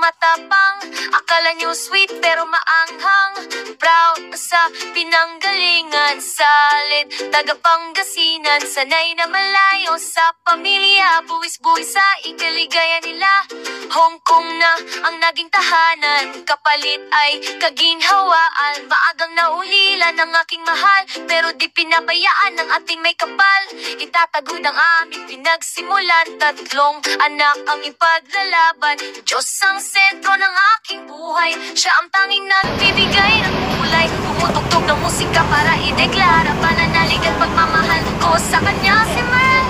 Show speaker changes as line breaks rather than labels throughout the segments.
matapang. Akala nyo sweet pero maanghang. Proud sa pinanggalingan, salid taga Pangasinan. Sanay na malayo sa pamilya, buwis-buwis sa ikaligaya nila. Hong Kong na ang naging tahanan, kapalit ay kaginhawaan. Maagang naulila ng aking mahal, pero di pinabayaan ng ating may kapal. Itatagod ang aming pinagsimulan, tatlong anak ang ipaglalaban. Diyos ang sentro ng aking buhay, siya ang tanging nagbibigay ng kulay. Tumutugtog ng musika para ideklara pananalig at pagmamahal ko sa kanya, si Merl.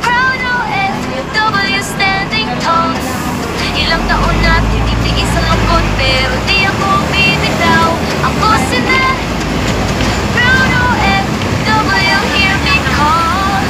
Proud OFW, standing tall. Ilang taon na tinitiis ang lungkot, pero di ako bibitaw. Ako si Merl. Proud OFW, hear me call.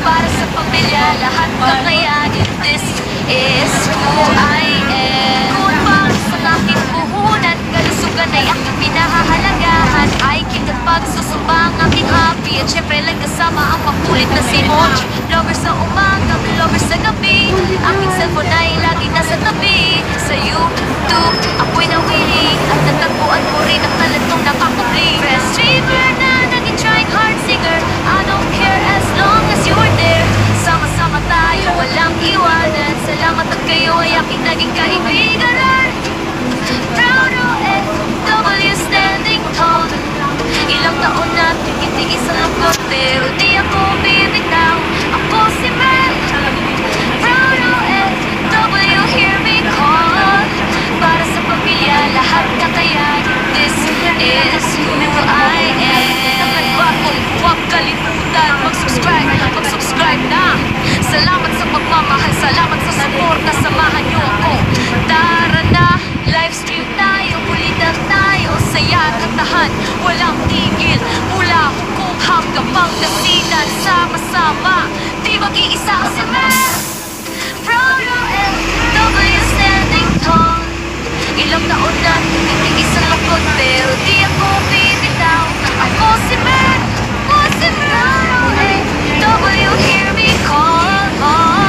Para sa pamilya, lahat kakayanin. This is who I am. Kung para sa aking puhunan, kalusugan ay aking pinahahalagahan. Ay kitang pagsusumba ang aking happy. At syempre lang kasama ang makulit na si Moch. Lover sa umaga, lover sa gabi. Aking cellphone ay lagi nasa tabi. Sa YouTube, ako'y nawiling. At natagpuan ko rin ang talentong nakakubling. Best streamer na naging trying hard singer. I don't care as long as you're there. Sama-sama tayo, walang iwanan. Salamat at kayo ay aking naging kaibigan. Proud OFW, standing tall. Ilang taon na tinitiis ang lungkot, pero di ako bibitaw. Ako si Merl. Proud OFW, hear me call. Para sa pamilya, lahat kakayanin. This is who I am. Huwag kalimutan mag-subscribe na. Salamat sa pagmamahal, salamat sa suporta, samahan niyo ako. Tara na, livestream tayo, kulitan tayo, saya at katahan, walang tigil. Mula Hong Kong hanggang Pangasinan, sama-sama, di mag-iisa si Merl. Proud OFW, standing tall. Ilang taon na tinitiis ang lungkot, pero di ako bibitaw. Ako si Merl. Ako si Merl. OFW, hear me call.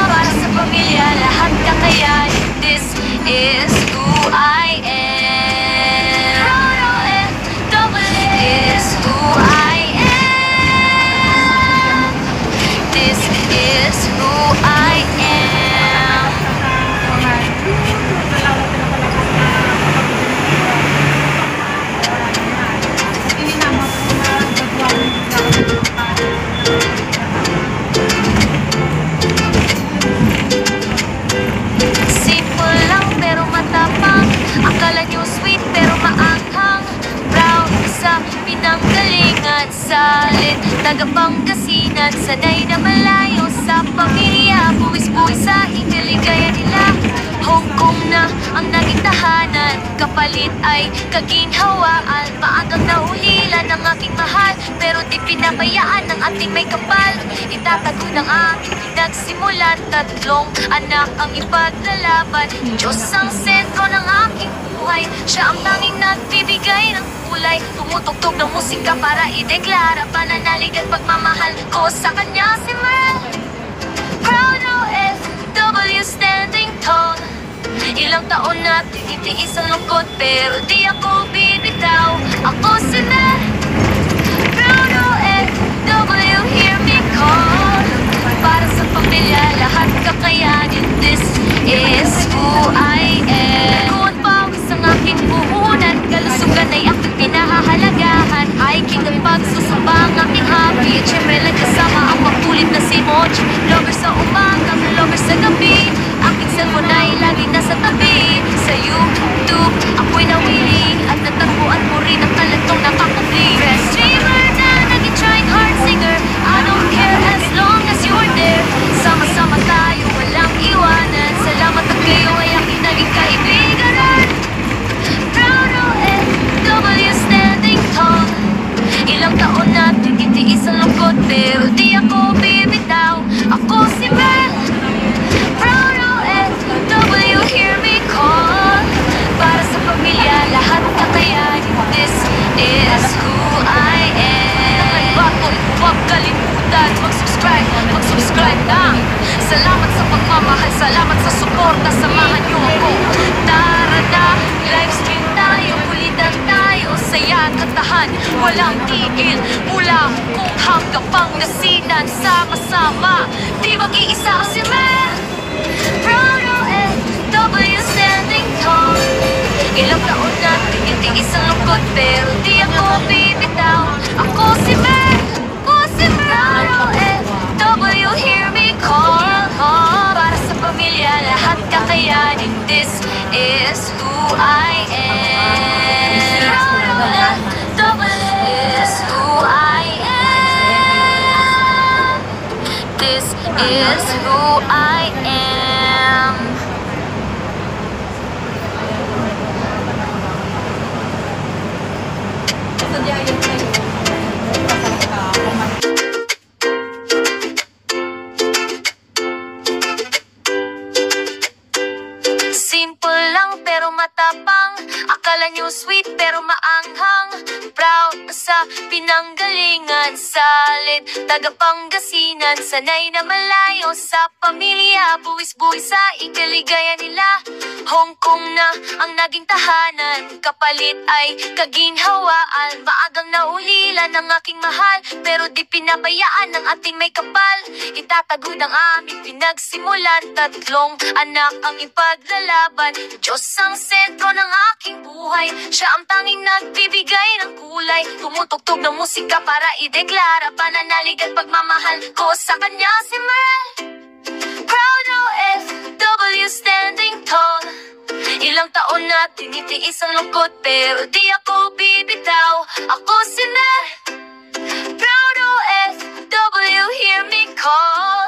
Para sa pamilya, lahat kakayanin. This is who I am. Proud OFW is who I am. This is who I am. Simple lang pero matapang. Akala nyo sweet pero maanghang. Proud sa pinanggalingan, salid taga Pangasinan. Sanay na malayo sa pamilya, buwis-buwis sa ikaligaya nila. Hong Kong na ang naging tahanan, kapalit ay kaginhawaan. Maagang naulila ng aking mahal, pero di pinabayaan ng ating may kapal. Itatago ng aming pinagsimulan, tatlong anak ang ipaglalaban. Diyos ang sentro ng aking buhay, siya ang tanging nagbibigay ng kulay. Tumutugtog ng musika para ideklara pananalig at pagmamahal ko sa kanya, si Merl. Proud OFW, standing tall. Ilang taon na tinitiis ang lungkot, pero di ako bibitaw. Ako si Merl. Proud OFW, hear me call. Para sa pamilya, lahat kakayanin. This is who I am. Kung pawis ang aking puhunan, kalusugan ay aking pinahahalagahan. Ay kitang pagsusumba ang aking happy. At syempre lang kasama ang makulit na si Moch. Lover sa umaga, lover sa gabi. Aking cellphone ay lagi nasa tabi. Sa YouTube, ako'y nawiling. At natagpuan mo rin ang talentong nakakubling. Best streamer na naging trying hard singer. I don't care as long as you're there. Sama-sama tayo, walang iwanan. Salamat at kayo ay aking naging kaibigan. Proud OFW, standing tall. Ilang taon na tinitiis ang lungkot, pero di ako bibitaw. Ako si Merl. Proud OFW, hear me call. Para sa pamilya, lahat kakayanin. This is who I am. Huwag kalimutan mag-subscribe na. Salamat sa pagmamahal, salamat sa suporta, samahan niyo ako. Livestream tayo, kulitan tayo, saya at katahan, walang tigil. Mula kung hanggang Pangasinan, sama-sama, di mag-iisa si Mel. Proud OFW standing tall. Ilang taon natin itiis ang lungkot, pero di ako bibitaw. Ako si Mel, ako si Proud OFW, hear me call. Para sa pamilya, lahat kakayanin. This is who I am. Proud OFW is who I am. This is who I am. Simple lang pero matapang, akala nyo sweet pero maanghang. Proud sa pinanggalingan, salit taga Pangasinan, sanay na malayo sa pamilya, buwis-buwis sa ikaligaya nila. Hong Kong na ang naging tahanan, kapalit ay kaginhawaan. Maagang naulila ng aking mahal, pero di pinabayaan ng ating may kapal. Itatagod ang aming pinagsimulan, tatlong anak ang ipaglalaban. Diyos ang sentro ng aking buhay, siya ang tanging nagbibigay ng kulay. Tumutugtog ng musika para ideklara pananalig at pagmamahal ko sa kanya, si Mel. Proud OFW standing tall. Ilang taon na tinitiis ang lungkot, pero di ako bibitaw. Ako si Mel. Proud OFW, hear me call.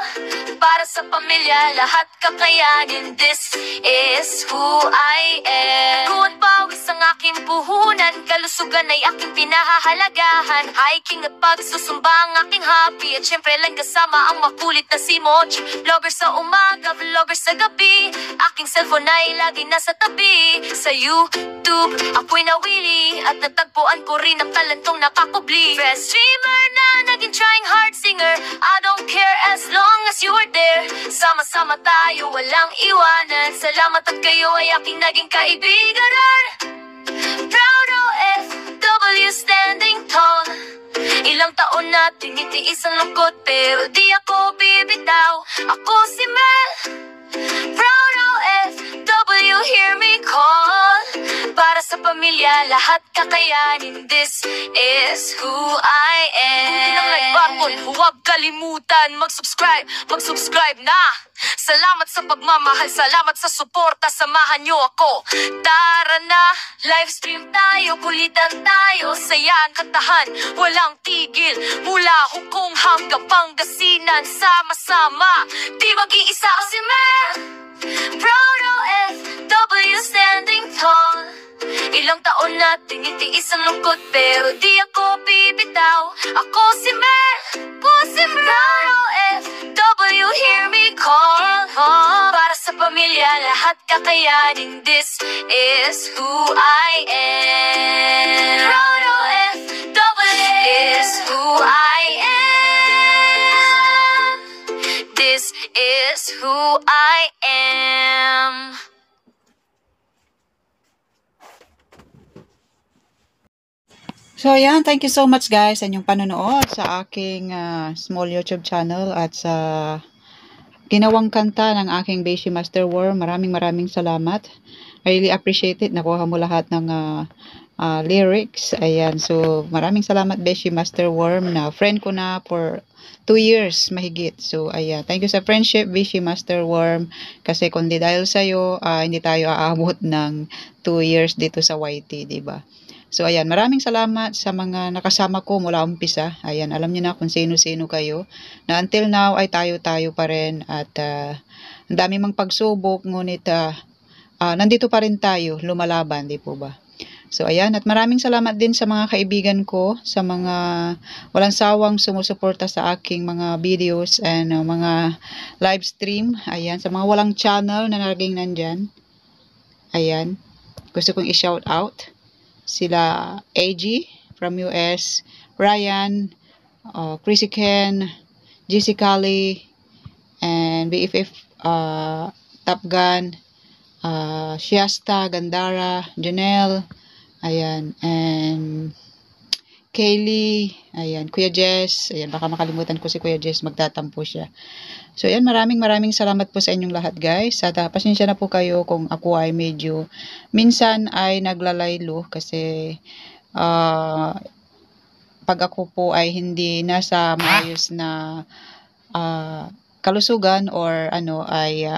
Para sa pamilya, lahat kakayanin. This is who I am. Kuwan pawis ang aking puhunan, kalusugan ay aking pinahahalagahan. Hiking at pagsusumba ang aking hobby, at syempre lang kasama ang makulit na si Mochi. Vlogger sa umaga, vlogger sa gabi, aking cellphone ay lagi nasa tabi. Sa YouTube, ako'y nawili, at natagpuan ko rin ang talentong nakakubli. Best streamer na naging trying hard singer, I don't care as long as you are there. Sama-sama tayo, walang iwanan. Salamat at kayo ay aking naging kaibigan. Proud OFW standing tall. Ilang taon na tinitiis ang lungkot, pero di ako bibitaw. Ako si Mel. Proud OFW, hear me call. Para sa pamilya, lahat kakayanin. This is who I am. Hindi na nagbagon, huwag kalimutan mag-subscribe na. Salamat sa pagmamahal, salamat sa suporta, samahan nyo ako. Tara na, livestream tayo, kulitan tayo, sayaan katahan, walang tigil. Mula Hong Kong hanggang Pangasinan, sama-sama, di mag-iisa si Mel. Proud OFW standing tall. Ilang taon na tinitiis ang lungkot, pero di ako bibitaw. Ako si Mel, ako si Mel. Proud OFW, hear me call. Para sa pamilya, lahat kakayanin. This is who I am. Proud OFW is who I am. This is who I am.
So, ayan, thank you so much guys sa inyong panonood sa aking small YouTube channel at sa ginawang kanta ng aking Beshi Master Worm. Maraming salamat. I really appreciate it. Nakuha mo lahat ng lyrics. Ayan, so maraming salamat Beshi Master Worm, na friend ko na for 2 years mahigit. So, ayan, thank you sa friendship Beshi Master Worm, kasi kundi dahil sa'yo, hindi tayo aabot ng 2 years dito sa YT, diba? So, ayan, maraming salamat sa mga nakasama ko mula umpisa. Ayan, alam niyo na kung sino-sino kayo. Na until now ay tayo-tayo pa rin. At ang dami mang pagsubok, ngunit nandito pa rin tayo, lumalaban, di po ba? So, ayan, at maraming salamat din sa mga kaibigan ko, sa mga walang sawang sumusuporta sa aking mga videos and mga live stream. Ayan, sa mga walang channel na naging nandyan. Ayan, gusto kong i-shout out sila AG from US, Ryan, Chrissy Ken, GC Kali, and BFF Top Gun, Shiasta, Gandara, Janelle, ayan, and Kaylee, ayan, Kuya Jess, ayan, baka makalimutan ko si Kuya Jess, magtatampo siya. So, ayan, maraming salamat po sa inyong lahat, guys. At pasensya na po kayo kung ako ay medyo, minsan ay naglalaylo kasi, pag ako po ay hindi nasa maayos na kalusugan or ano ay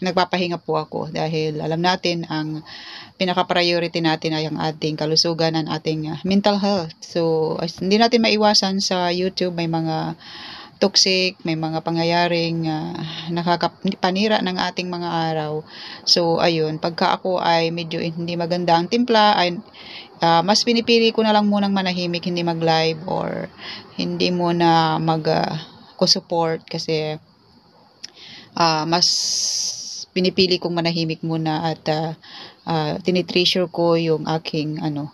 nagpapahinga po ako dahil alam natin ang pinaka-priority natin ay ang ating kalusugan, ang ating mental health. So, hindi natin maiwasan sa YouTube, may mga toxic, may mga pangyayaring nakakapanira ng ating mga araw. So, ayun, pagka ako ay medyo hindi maganda ang timpla, ay mas pinipili ko na lang munang manahimik, hindi mag-live or hindi muna mag-support kasi mas pinipili kong manahimik muna at tinitreasure ko yung aking ang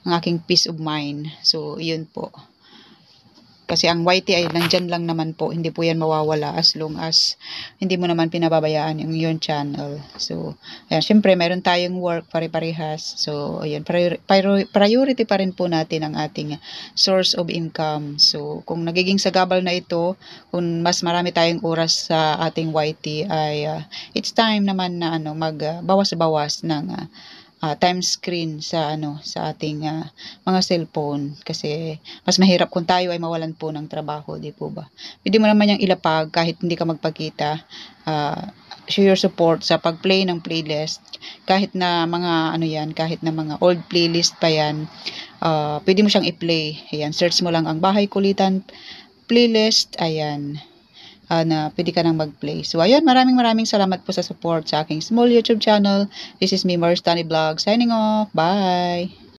aking peace of mind. So, yun po. Kasi ang YT ay nandyan lang naman po, hindi po yan mawawala as long as hindi mo naman pinababayaan yung channel. So, ayan, syempre meron tayong work pare-parehas. So, ayan, priority pa rin po natin ang ating source of income. So, kung nagiging sagabal na ito, kung mas marami tayong oras sa ating YT ay it's time naman na magbawas-bawas ng time screen sa sa ating mga cellphone kasi mas mahirap kung tayo ay mawalan po ng trabaho, di po ba? Pwede mo naman yung ilapag kahit hindi ka magpakita. Show your support sa pag-play ng playlist kahit na mga kahit na mga old playlist pa yan. Pwede mo siyang i-play. Ayan, search mo lang ang Bahay Kulitan playlist. Ayan. Na pwede ka nang mag-play. So, ayun, maraming salamat po sa support sa aking small YouTube channel. This is me, Mars Tani Vlog, signing off. Bye!